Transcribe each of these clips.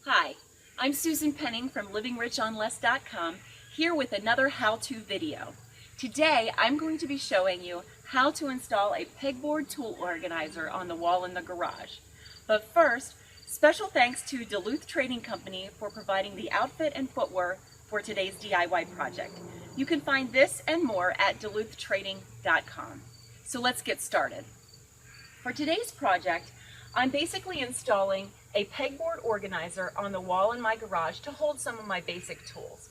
Hi, I'm Susan Penning from LivingRichOnLess.com here with another how-to video. Today I'm going to be showing you how to install a pegboard tool organizer on the wall in the garage. But first, special thanks to Duluth Trading Company for providing the outfit and footwear for today's DIY project. You can find this and more at duluthtrading.com. So let's get started. For today's project, I'm basically installing a pegboard organizer on the wall in my garage to hold some of my basic tools.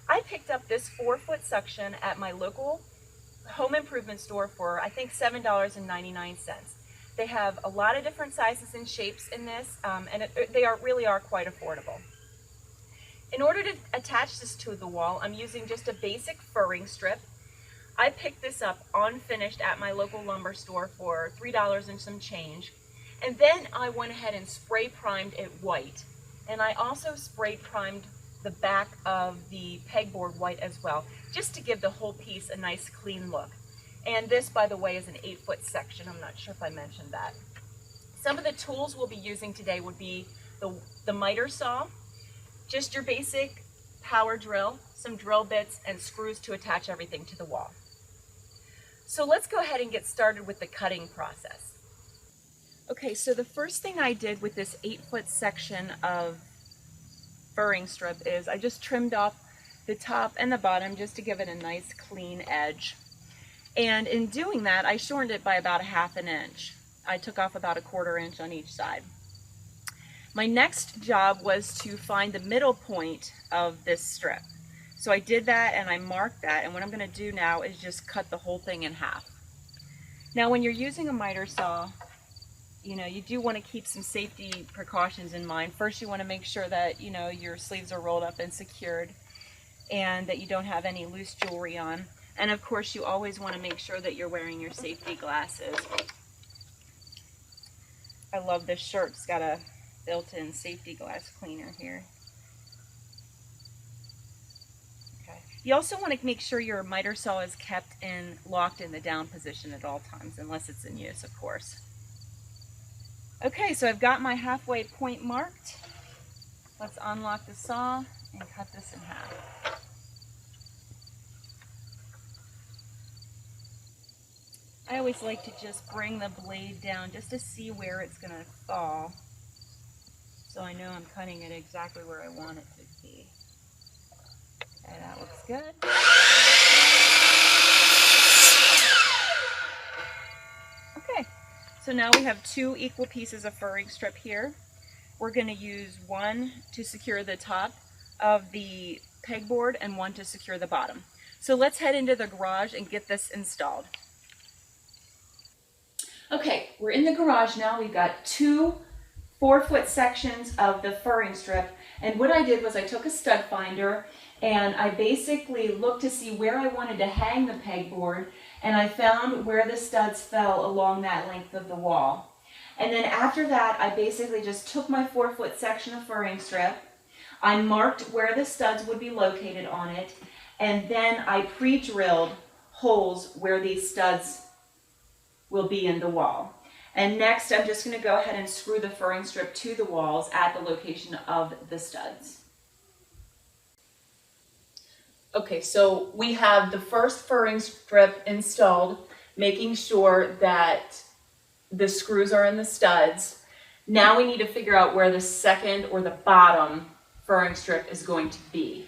I picked up this 4-foot section at my local home improvement store for I think $7.99. They have a lot of different sizes and shapes in this, and they really are quite affordable. In order to attach this to the wall, I'm using just a basic furring strip. I picked this up unfinished at my local lumber store for $3 and some change. And then I went ahead and spray primed it white. And I also spray primed the back of the pegboard white as well, just to give the whole piece a nice clean look. And this, by the way, is an 8-foot section. I'm not sure if I mentioned that. Some of the tools we'll be using today would be the miter saw, just your basic power drill, some drill bits, and screws to attach everything to the wall. So let's go ahead and get started with the cutting process. Okay, so the first thing I did with this 8-foot section of furring strip is I just trimmed off the top and the bottom just to give it a nice clean edge. And in doing that, I shortened it by about 1/2 inch. I took off about 1/4 inch on each side. My next job was to find the middle point of this strip. So I did that and I marked that, and what I'm going to do now is just cut the whole thing in half. Now when you're using a miter saw, you do want to keep some safety precautions in mind. First, you want to make sure that, your sleeves are rolled up and secured and that you don't have any loose jewelry on. And of course, you always want to make sure that you're wearing your safety glasses. I love this shirt. It's got a built-in safety glass cleaner here. Okay. You also want to make sure your miter saw is kept locked in the down position at all times, unless it's in use, of course. Okay, so I've got my halfway point marked. Let's unlock the saw and cut this in half. I always like to just bring the blade down just to see where it's going to fall, so I know I'm cutting it exactly where I want it to be. Okay, that looks good. Okay. So now we have 2 equal pieces of furring strip here. We're going to use one to secure the top of the pegboard and one to secure the bottom. So let's head into the garage and get this installed. Okay, we're in the garage now. We've got 2 4-foot sections of the furring strip, and what I did was I took a stud finder and I basically looked to see where I wanted to hang the pegboard, and I found where the studs fell along that length of the wall. And then after that, I basically just took my 4-foot section of furring strip, I marked where the studs would be located on it, and then I pre-drilled holes where these studs will be in the wall. And next, I'm just going to go ahead and screw the furring strip to the walls at the location of the studs. Okay, so we have the first furring strip installed, making sure that the screws are in the studs. Now we need to figure out where the second or the bottom furring strip is going to be.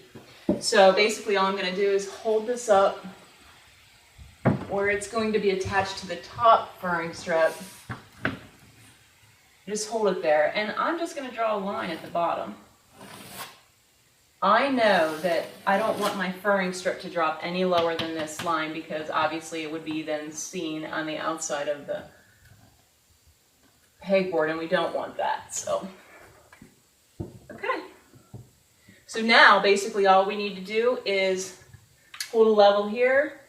So basically all I'm going to do is hold this up where it's going to be attached to the top furring strip. Just hold it there, and I'm just going to draw a line at the bottom. I know that I don't want my furring strip to drop any lower than this line, because obviously it would be then seen on the outside of the pegboard, and we don't want that. So, okay. So now basically all we need to do is hold a level here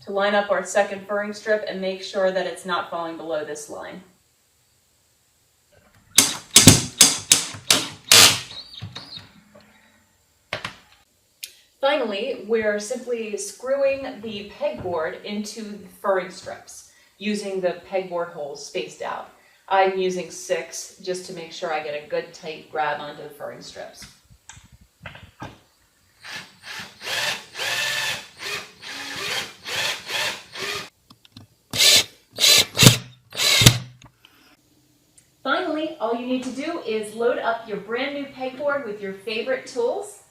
to line up our second furring strip and make sure that it's not falling below this line. Finally, we're simply screwing the pegboard into the furring strips using the pegboard holes spaced out. I'm using 6 just to make sure I get a good tight grab onto the furring strips. Finally, all you need to do is load up your brand new pegboard with your favorite tools.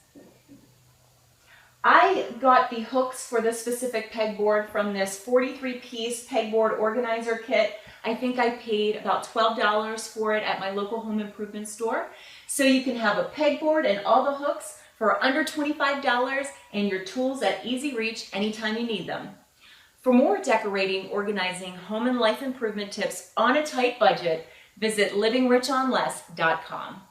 I got the hooks for this specific pegboard from this 43-piece pegboard organizer kit. I think I paid about $12 for it at my local home improvement store. So you can have a pegboard and all the hooks for under $25 and your tools at easy reach anytime you need them. For more decorating, organizing, home and life improvement tips on a tight budget, visit livingricholess.com.